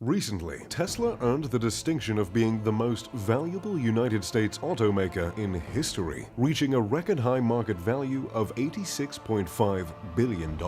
Recently, Tesla earned the distinction of being the most valuable United States automaker in history, reaching a record-high market value of $86.5 billion.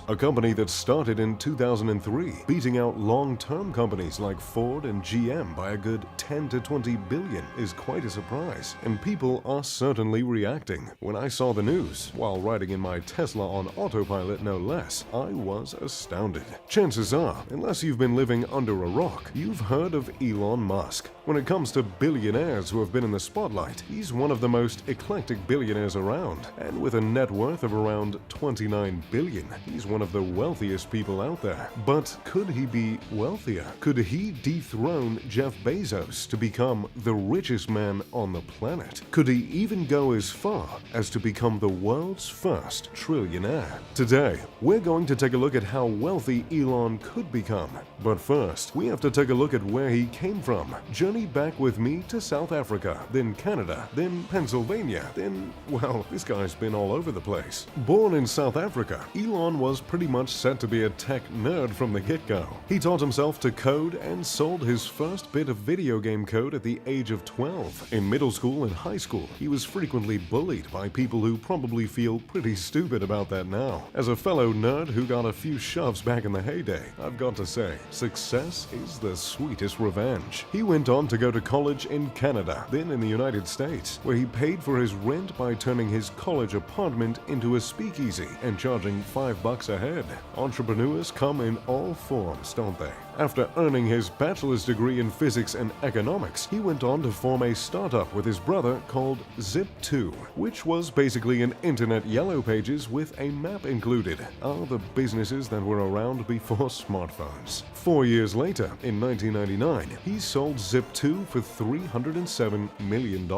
A company that started in 2003, beating out long-term companies like Ford and GM by a good 10 to 20 billion is quite a surprise, and people are certainly reacting. When I saw the news, while riding in my Tesla on autopilot no less, I was astounded. Chances are, unless you've been living under a rock, you've heard of Elon Musk. When it comes to billionaires who have been in the spotlight, he's one of the most eclectic billionaires around, and with a net worth of around 29 billion, he's one of the wealthiest people out there. But could he be wealthier? Could he dethrone Jeff Bezos to become the richest man on the planet? Could he even go as far as to become the world's first trillionaire? Today, we're going to take a look at how wealthy Elon could become. But first, we have to take a look at where he came from. Journey back with me to South Africa, then Canada, then Pennsylvania, then, well, this guy's been all over the place. Born in South Africa, Elon was pretty much set to be a tech nerd from the get-go. He taught himself to code and sold his first bit of video game code at the age of 12. In middle school and high school, he was frequently bullied by people who probably feel pretty stupid about that now. As a fellow nerd who got a few shoves back in the heyday, I've got to say, success is the sweetest revenge. He went on to go to college in Canada, then in the United States, where he paid for his rent by turning his college apartment into a speakeasy and charging $5 a head. Entrepreneurs come in all forms, don't they? After earning his bachelor's degree in physics and economics, he went on to form a startup with his brother called Zip2, which was basically an internet yellow pages with a map included. Are the businesses that were around before smartphones. 4 years later, in 1999, he sold Zip2 for $307 million,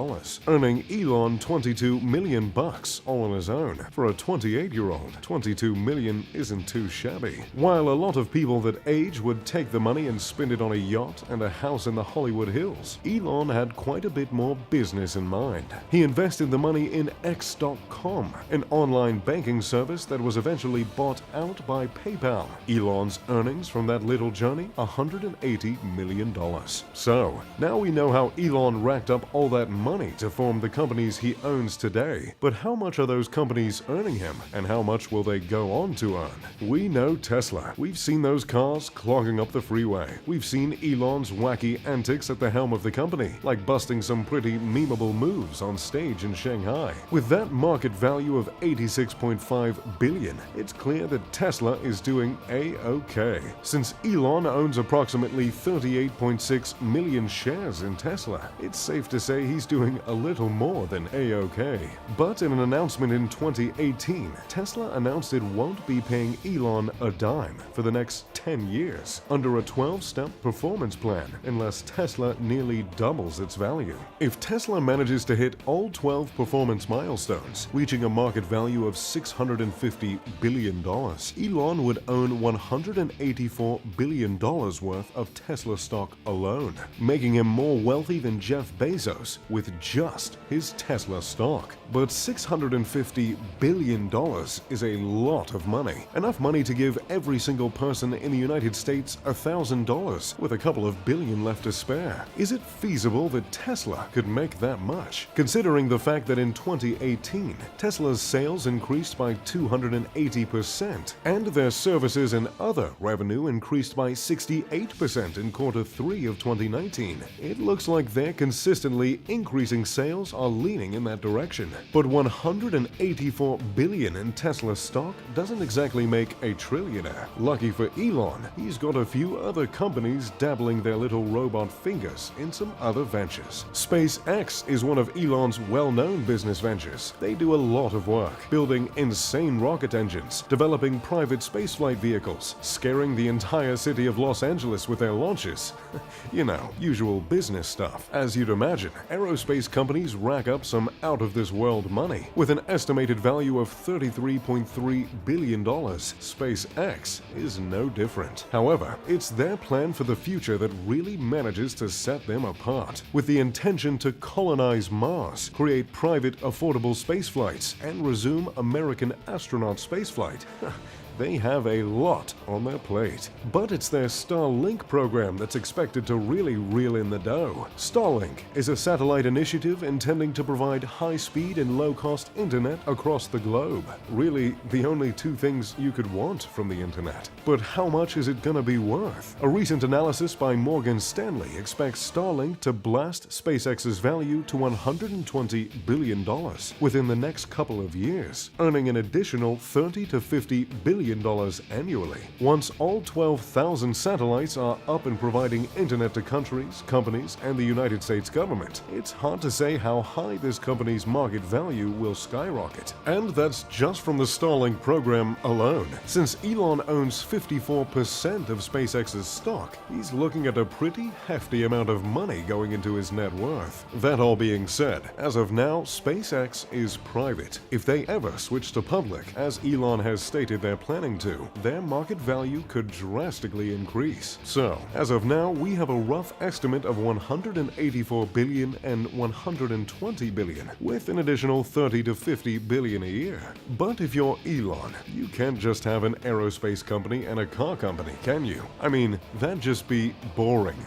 earning Elon $22 million all on his own. For a 28-year-old, $22 million isn't too shabby. While a lot of people that age would take the money and spend it on a yacht and a house in the Hollywood Hills, Elon had quite a bit more business in mind. He invested the money in X.com, an online banking service that was eventually bought out by PayPal. Elon's earnings from that little journey, $180 million. So, now we know how Elon racked up all that money to form the companies he owns today. But how much are those companies earning him, and how much will they go on to earn? We know Tesla. We've seen those cars clogging up the freeway. We've seen Elon's wacky antics at the helm of the company, like busting some pretty memeable moves on stage in Shanghai. With that market value of $86.5 billion, it's clear that Tesla is doing A-OK. Since Elon owns approximately 38.6 million shares in Tesla, it's safe to say he's doing a little more than A-OK. But in an announcement in 2018, Tesla announced it won't be paying Elon a dime for the next 10 years under a 12-step performance plan unless Tesla nearly doubles its value. If Tesla manages to hit all 12 performance milestones, reaching a market value of $650 billion, Elon would own $184 billion worth of Tesla stock alone, making him more wealthy than Jeff Bezos with just his Tesla stock. But $650 billion is a lot of money. Enough money to give every single person in the United States $1,000 with a couple of billion left to spare. Is it feasible that Tesla could make that much? Considering the fact that in 2018, Tesla's sales increased by 280% and their services and other revenue increased by 68% in Q3 of 2019, it looks like their consistently increasing sales are leaning in that direction. But $184 billion in Tesla stock doesn't exactly make a trillionaire. Lucky for Elon, he's got a few other companies dabbling their little robot fingers in some other ventures. SpaceX is one of Elon's well-known business ventures. They do a lot of work, building insane rocket engines, developing private spaceflight vehicles, scaring the entire city of Los Angeles with their launches. You know, usual business stuff. As you'd imagine, aerospace companies rack up some out-of-this-world money. With an estimated value of $33.3 billion, SpaceX is no different. However, it's their plan for the future that really manages to set them apart. With the intention to colonize Mars, create private, affordable space flights, and resume American astronaut spaceflight. They have a lot on their plate. But it's their Starlink program that's expected to really reel in the dough. Starlink is a satellite initiative intending to provide high-speed and low-cost internet across the globe. Really, the only two things you could want from the internet. But how much is it gonna be worth? A recent analysis by Morgan Stanley expects Starlink to blast SpaceX's value to $120 billion within the next couple of years, earning an additional $30 to $50 billion annually. Once all 12,000 satellites are up and providing internet to countries, companies, and the United States government, it's hard to say how high this company's market value will skyrocket. And that's just from the Starlink program alone. Since Elon owns 54% of SpaceX's stock, he's looking at a pretty hefty amount of money going into his net worth. That all being said, as of now, SpaceX is private. If they ever switch to public, as Elon has stated they're planning to, their market value could drastically increase. So, as of now, we have a rough estimate of $184 billion and $120 billion, with an additional $30 to $50 billion a year. But if you're Elon, you can't just have an aerospace company and a car company, can you? I mean, that'd just be boring.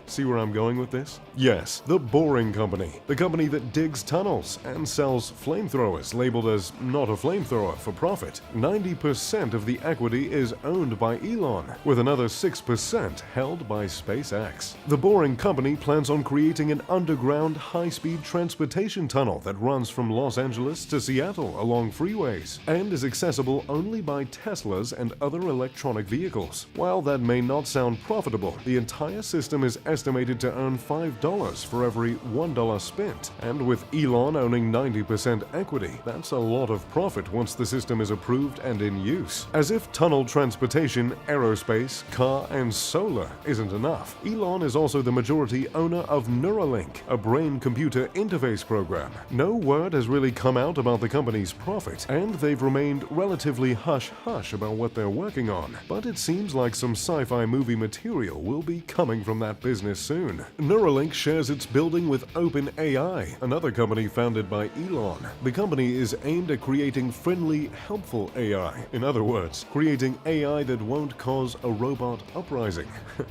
See where I'm going with this? Yes, the Boring Company. The company that digs tunnels and sells flamethrowers labeled as not a flamethrower for profit. 90% of the equity is owned by Elon, with another 6% held by SpaceX. The Boring Company plans on creating an underground high-speed transportation tunnel that runs from Los Angeles to Seattle along freeways and is accessible only by Teslas and other electronic vehicles. While that may not sound profitable, the entire system is estimated to earn $5 for every $1 spent, and with Elon owning 90% equity, that's a lot of profit once the system is approved and in use. As if tunnel transportation, aerospace, car, and solar isn't enough, Elon is also the majority owner of Neuralink, a brain-computer interface program. No word has really come out about the company's profit, and they've remained relatively hush-hush about what they're working on, but it seems like some sci-fi movie material will be coming from that business soon. Neuralink shares its building with OpenAI, another company founded by Elon. The company is aimed at creating friendly, helpful AI. In other words, creating AI that won't cause a robot uprising.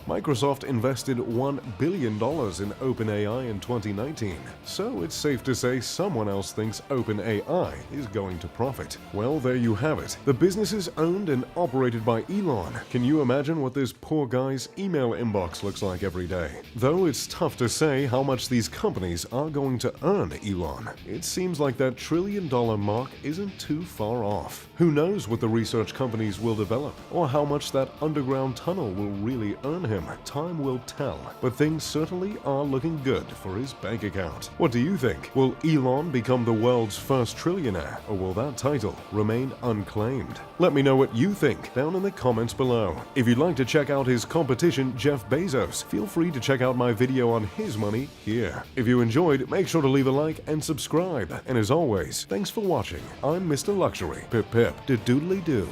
Microsoft invested $1 billion in OpenAI in 2019, so it's safe to say someone else thinks OpenAI is going to profit. Well, there you have it. The business is owned and operated by Elon. Can you imagine what this poor guy's email inbox looks like every day? Though it's tough to say how much these companies are going to earn Elon. It seems like that $1 trillion mark isn't too far off. Who knows what the research companies will develop, or how much that underground tunnel will really earn him? Time will tell, but things certainly are looking good for his bank account. What do you think? Will Elon become the world's first trillionaire, or will that title remain unclaimed? Let me know what you think down in the comments below. If you'd like to check out his competition, Jeff Bezos, feel free to check out my video on his money here. If you enjoyed, make sure to leave a like and subscribe. And as always, thanks for watching. I'm Mr. Luxury. Pip pip, de doodly doo.